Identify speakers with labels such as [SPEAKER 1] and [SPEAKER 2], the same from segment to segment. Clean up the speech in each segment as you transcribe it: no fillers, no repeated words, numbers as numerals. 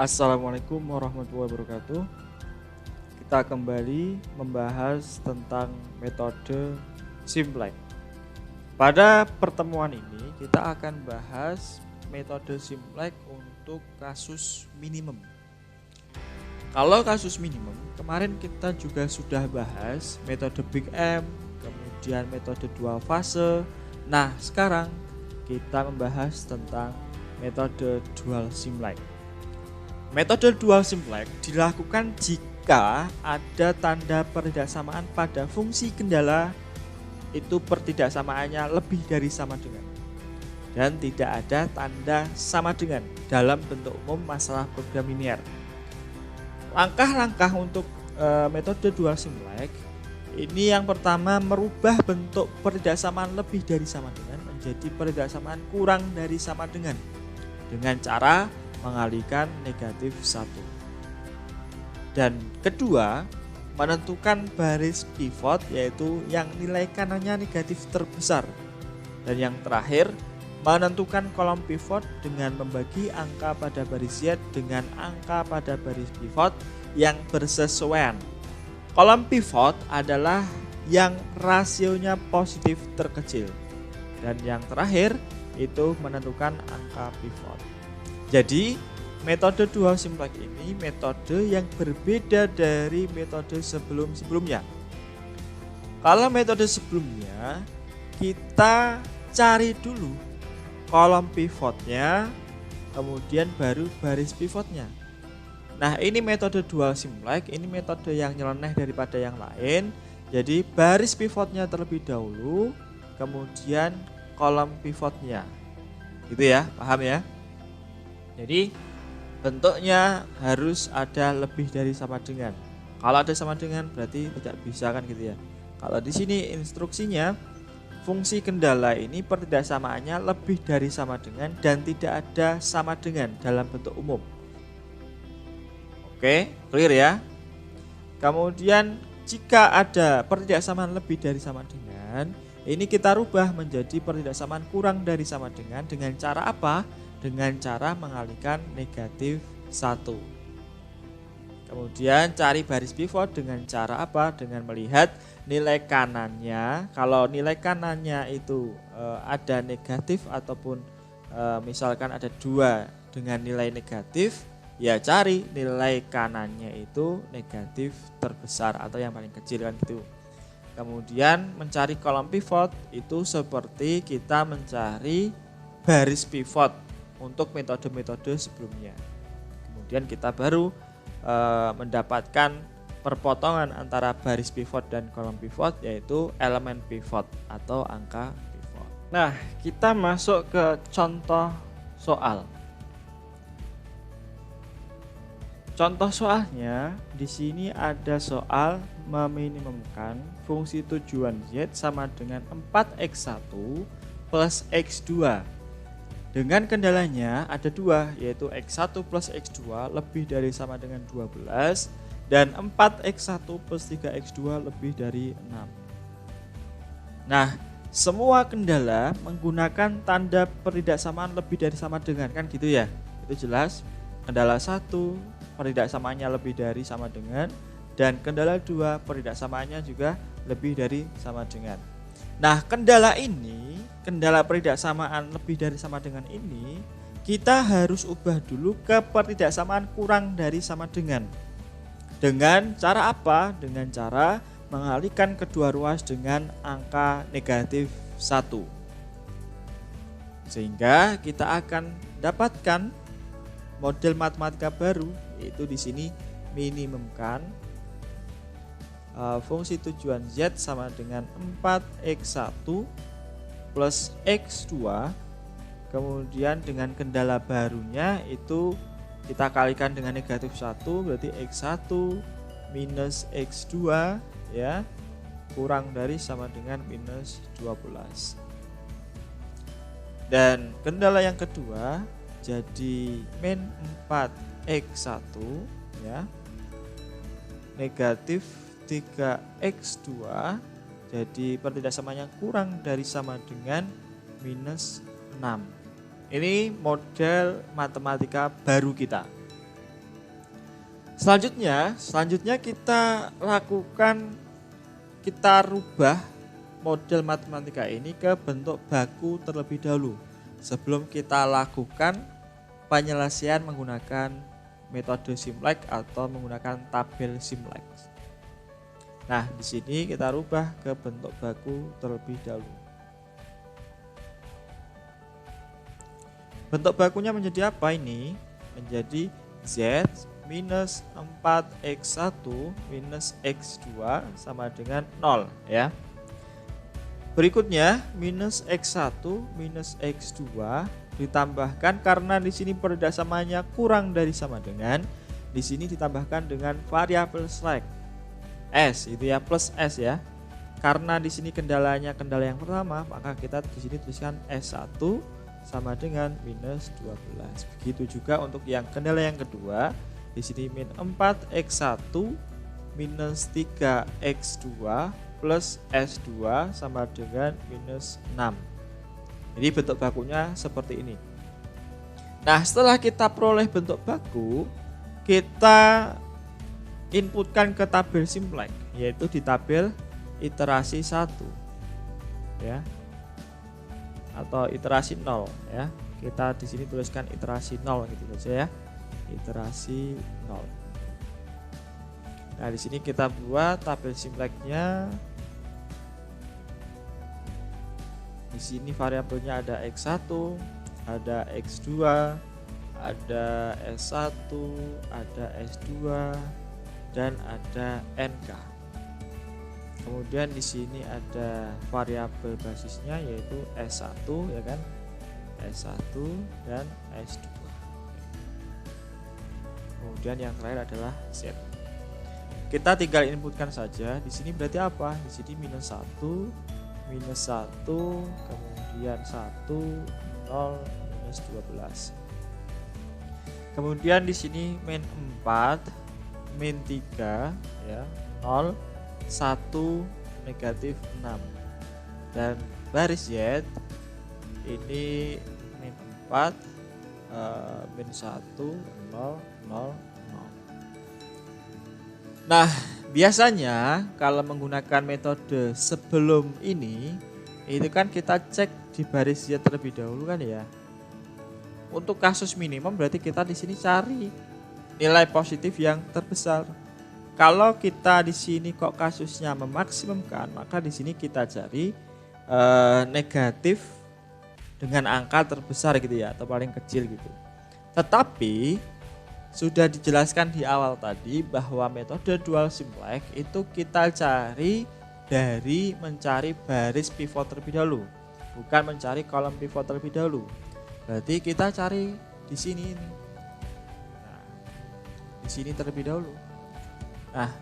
[SPEAKER 1] Assalamualaikum warahmatullahi wabarakatuh. Kita kembali membahas tentang metode Simplex. Pada pertemuan ini kita akan bahas metode Simplex untuk kasus minimum. Kalau kasus minimum, kemarin kita juga sudah bahas metode Big M, kemudian metode dual fase. Nah, sekarang kita membahas tentang metode dual Simplex. Metode dual Simplex dilakukan jika ada tanda pertidaksamaan pada fungsi kendala itu pertidaksamaannya lebih dari sama dengan, dan tidak ada tanda sama dengan dalam bentuk umum masalah program linear. Langkah-langkah untuk metode dual Simplex ini yang pertama merubah bentuk pertidaksamaan lebih dari sama dengan menjadi pertidaksamaan kurang dari sama dengan cara mengalihkan negatif 1. Dan kedua, menentukan baris pivot yaitu yang nilai kanannya negatif terbesar. Dan yang terakhir, menentukan kolom pivot dengan membagi angka pada baris Z dengan angka pada baris pivot yang bersesuaian. Kolom pivot adalah yang rasionya positif terkecil. Dan yang terakhir itu menentukan angka pivot. Jadi metode dual Simplex ini metode yang berbeda dari metode sebelum-sebelumnya. Kalau metode sebelumnya kita cari dulu kolom pivotnya, kemudian baru baris pivotnya. Nah, ini metode dual Simplex, ini metode yang nyeleneh daripada yang lain. Jadi baris pivotnya terlebih dahulu, kemudian kolom pivotnya. Gitu ya, paham ya? Jadi bentuknya harus ada lebih dari sama dengan. Kalau ada sama dengan berarti tidak bisa kan gitu ya. Kalau di sini instruksinya fungsi kendala ini pertidaksamaannya lebih dari sama dengan dan tidak ada sama dengan dalam bentuk umum. Oke, clear ya. Kemudian jika ada pertidaksamaan lebih dari sama dengan, ini kita rubah menjadi pertidaksamaan kurang dari sama dengan cara apa? Dengan cara mengalihkan negatif 1. Kemudian cari baris pivot dengan cara apa? Dengan melihat nilai kanannya. Kalau nilai kanannya itu ada negatif ataupun misalkan ada 2 dengan nilai negatif, ya cari nilai kanannya itu negatif terbesar atau yang paling kecil kan gitu. Kemudian mencari kolom pivot itu seperti kita mencari baris pivot untuk metode-metode sebelumnya. Kemudian kita baru mendapatkan perpotongan antara baris pivot dan kolom pivot, yaitu elemen pivot atau angka pivot. Nah, kita masuk ke contoh soal. Contoh soalnya di sini ada soal meminimumkan fungsi tujuan Z sama dengan 4x1 plus x2. Dengan kendalanya ada 2, yaitu x1 plus x2 lebih dari sama dengan 12 dan 4x1 plus 3x2 lebih dari 6. Nah, semua kendala menggunakan tanda pertidaksamaan lebih dari sama dengan, kan gitu ya. Itu jelas. Kendala 1 pertidaksamaannya lebih dari sama dengan, dan kendala 2 pertidaksamaannya juga lebih dari sama dengan. Nah, kendala pertidaksamaan lebih dari sama dengan ini kita harus ubah dulu ke pertidaksamaan kurang dari sama dengan. Dengan cara apa? Dengan cara mengalihkan kedua ruas dengan angka negatif 1. Sehingga kita akan dapatkan model matematika baru, yaitu di sini minimumkan fungsi tujuan Z sama dengan 4x1 plus x2, kemudian dengan kendala barunya itu kita kalikan dengan negatif 1, berarti x1 minus x2 ya, kurang dari sama dengan minus 12. Dan kendala yang kedua jadi min 4x1 ya, negatif 3x2, jadi pertidaksamaan yang kurang dari sama dengan minus 6. Ini model matematika baru kita. Selanjutnya kita rubah model matematika ini ke bentuk baku terlebih dahulu sebelum kita lakukan penyelesaian menggunakan metode Simulek atau menggunakan tabel Simulek. Nah, di sini kita rubah ke bentuk baku terlebih dahulu. Bentuk bakunya menjadi apa ini? Menjadi Z minus 4x1 minus x2 sama dengan 0 ya. Berikutnya minus x1 minus x2 ditambahkan karena di sini perdasamannya kurang dari sama dengan, di sini ditambahkan dengan variabel slack S itu ya, plus S ya. Karena di sini kendala yang pertama, maka kita di sini tuliskan S1 sama dengan minus 12. Begitu juga untuk yang kendala yang kedua, di sini min 4x1 minus 3x2 plus S2 sama dengan minus 6. Jadi bentuk bakunya seperti ini. Nah, setelah kita peroleh bentuk baku, kita inputkan ke tabel Simulek, yaitu di tabel iterasi 1 ya, atau iterasi 0 ya. Kita di sini tuliskan iterasi 0 gitu saja ya. Iterasi 0. Nah, di sini kita buat tabel Simuleknya. Di sini variabelnya ada x1, ada x2, ada s1, ada s2, dan ada nk. Kemudian di sini ada variabel basisnya yaitu s1 ya kan, s1 dan s2. Kemudian yang terakhir adalah z. Kita tinggal inputkan saja. Di sini berarti apa? Di sini minus 1, kemudian 1, 0, minus 12. Kemudian di sini min 4, min 3 ya, 0, 1, negatif 6. Dan baris Z ini min 4, min 1, 0, 0, 0. Nah, biasanya kalau menggunakan metode sebelum ini, itu kan kita cek di baris Z terlebih dahulu kan ya. Untuk kasus minimum berarti kita di sini cari nilai positif yang terbesar. Kalau kita di sini kok kasusnya memaksimumkan, maka di sini kita cari negatif dengan angka terbesar gitu ya, atau paling kecil gitu. Tetapi sudah dijelaskan di awal tadi bahwa metode dual Simulek itu kita cari dari mencari baris pivot terlebih dahulu, bukan mencari kolom pivot terlebih dahulu. Berarti kita cari di sini ini. Nah, di sini terlebih dahulu. Nah,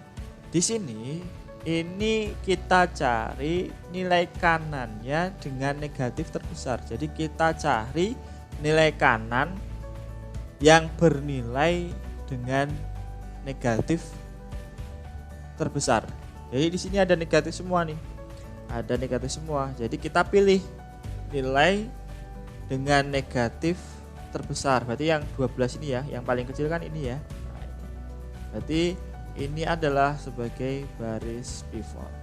[SPEAKER 1] di sini ini kita cari nilai kanannya dengan negatif terbesar. Jadi kita cari nilai kanan yang bernilai dengan negatif terbesar. Jadi di sini ada negatif semua nih. Ada negatif semua. Jadi kita pilih nilai dengan negatif terbesar. Berarti yang 12 ini ya, yang paling kecil kan ini ya. Nah, ini. Berarti ini adalah sebagai baris pivot.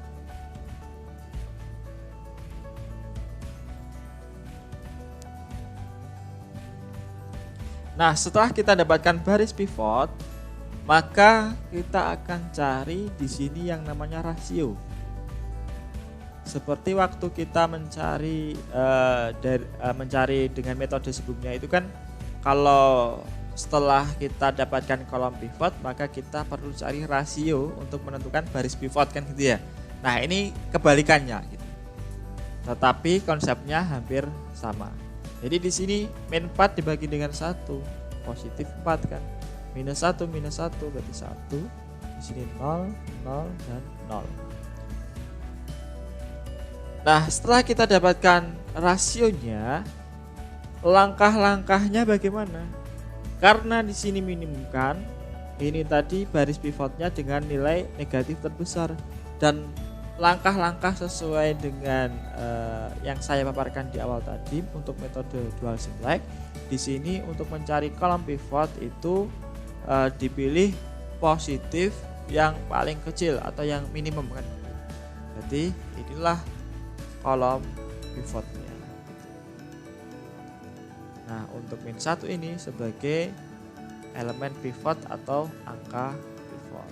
[SPEAKER 1] Nah, setelah kita dapatkan baris pivot, maka kita akan cari di sini yang namanya rasio. Seperti waktu kita mencari mencari dengan metode sebelumnya itu kan, kalau setelah kita dapatkan kolom pivot, maka kita perlu cari rasio untuk menentukan baris pivot kan gitu ya. Nah, ini kebalikannya gitu. Tetapi konsepnya hampir sama. Jadi di sini min 4 dibagi dengan 1, positif 4 kan. Minus 1 berarti 1. Di sini 0, 0 dan 0. Nah, setelah kita dapatkan rasionya, langkah-langkahnya bagaimana? Karena di sini minimumkan, ini tadi baris pivotnya dengan nilai negatif terbesar, dan langkah-langkah sesuai dengan yang saya paparkan di awal tadi untuk metode dual Simulek. Di sini untuk mencari kolom pivot itu dipilih positif yang paling kecil atau yang minimum kan. Jadi inilah kolom pivotnya. Nah, untuk min 1 ini sebagai elemen pivot atau angka pivot.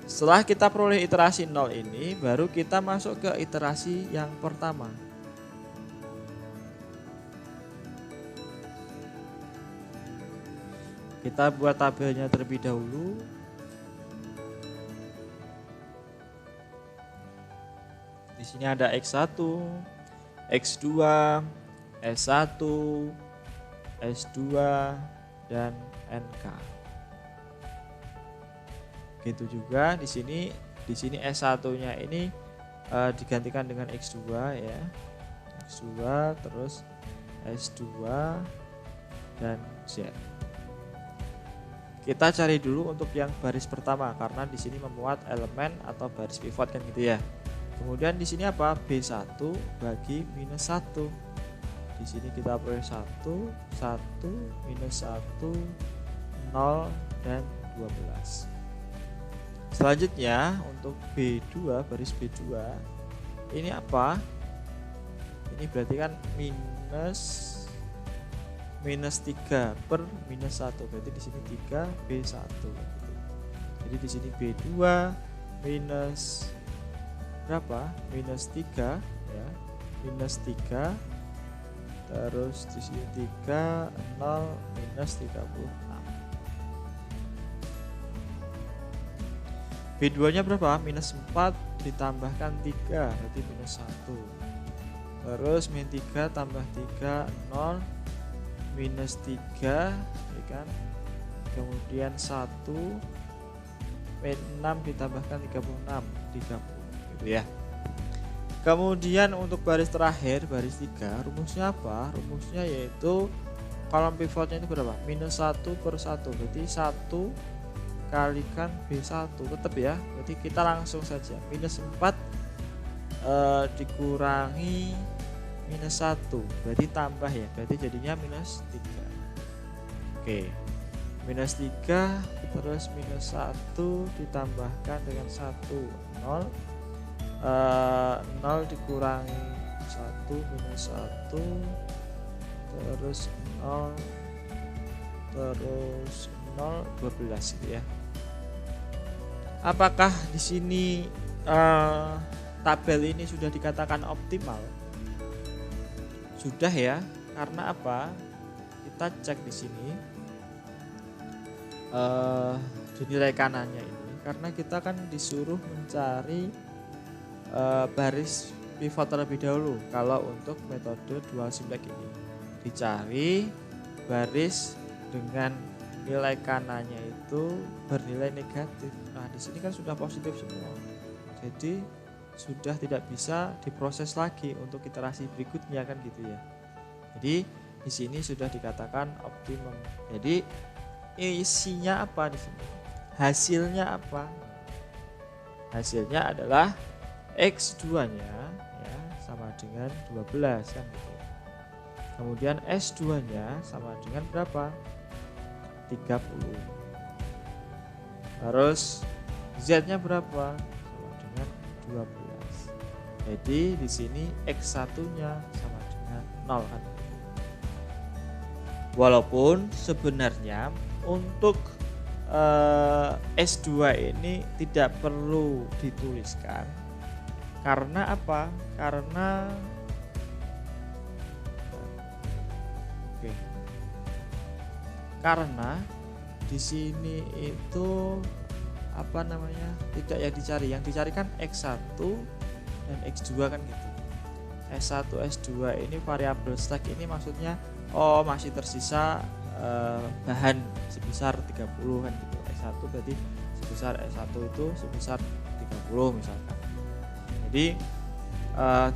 [SPEAKER 1] Setelah kita peroleh iterasi 0 ini, baru kita masuk ke iterasi yang pertama. Kita buat tabelnya terlebih dahulu. Di sini ada X1, X2, S1, S2 dan NK. Gitu juga di sini S1-nya ini digantikan dengan X2 ya. X2 terus S2 dan Z. Kita cari dulu untuk yang baris pertama karena di sini memuat elemen atau baris pivot kan gitu ya. Kemudian di sini apa? B1 bagi minus 1. Di sini kita peroleh 1, 1, minus 1, 0 dan 12. Selanjutnya untuk B2 baris B2 ini apa? Ini berarti kan minus 3 per minus 1, berarti di sini 3 B1. Jadi di sini B2 minus berapa? Minus 3 ya. Minus 3 terus di sini 3 0 minus 36. B2 nya berapa? Minus 4 ditambahkan 3 berarti minus 1. Terus min 3 tambah 3 0 minus 3 ya kan. Kemudian 1 min 6 ditambahkan 36 30 gitu ya. Kemudian untuk baris terakhir baris 3 rumusnya apa? Rumusnya yaitu kolom pivotnya itu berapa? Minus 1 per 1 berarti 1 kalikan B1 tetap ya. Berarti kita langsung saja minus 4 dikurangi minus 1 berarti tambah ya, berarti jadinya minus 3. Oke, minus 3 terus minus 1 ditambahkan dengan 1 0 0 dikurangi 1 minus 1 terus 0 terus 0 12 gitu ya. Apakah di sini tabel ini sudah dikatakan optimal? Sudah ya, karena apa? Kita cek di sini di nilai kanannya ini, karena kita kan disuruh mencari baris pivot terlebih dahulu. Kalau untuk metode dual simplex ini dicari baris dengan nilai kanannya itu bernilai negatif. Nah, di sini kan sudah positif semua. Jadi sudah tidak bisa diproses lagi untuk iterasi berikutnya kan gitu ya. Jadi di sini sudah dikatakan optimum. Jadi isinya apa di sini? Hasilnya apa? Hasilnya adalah X2-nya ya sama dengan 12 kan gitu. Kemudian S2-nya sama dengan berapa? 30. Terus Z-nya berapa? Sama dengan 12. Jadi di sini X1-nya sama dengan 0 kan. Walaupun sebenarnya untuk S2 ini tidak perlu dituliskan. Karena apa? Karena di sini itu apa namanya? Tidak yang dicari. Yang dicari kan X1 dan X2 kan gitu. S1, S2 ini variabel stack ini maksudnya masih tersisa bahan sebesar 30 kan gitu. S1 berarti sebesar S1 itu sebesar 30 misalkan. Jadi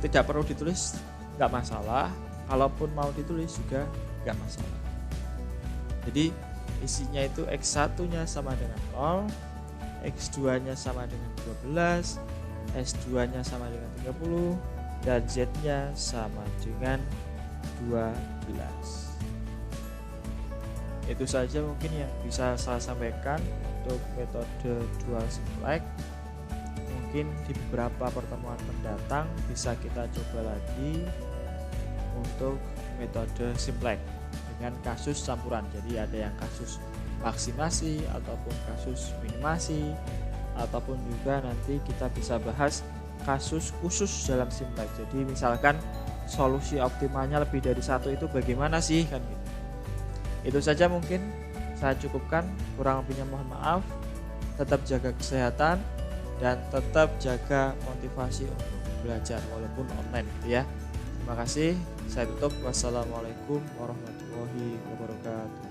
[SPEAKER 1] tidak perlu ditulis, nggak masalah. Kalaupun mau ditulis juga nggak masalah. Jadi isinya itu X1-nya sama dengan 0, X2-nya sama dengan 12, S2-nya sama dengan 30, dan Z-nya sama dengan 12. Itu saja mungkin yang bisa saya sampaikan untuk metode dual simplex. Mungkin di beberapa pertemuan mendatang bisa kita coba lagi untuk metode simplex dengan kasus campuran. Jadi ada yang kasus maksimasi ataupun kasus minimasi, ataupun juga nanti kita bisa bahas kasus khusus dalam simplex. Jadi misalkan solusi optimalnya lebih dari satu itu bagaimana sih kan gitu. Itu saja mungkin saya cukupkan, kurang lebihnya mohon maaf. Tetap jaga kesehatan dan tetap jaga motivasi untuk belajar walaupun online gitu ya. Terima kasih. Saya tutup. Wassalamualaikum warahmatullahi wabarakatuh.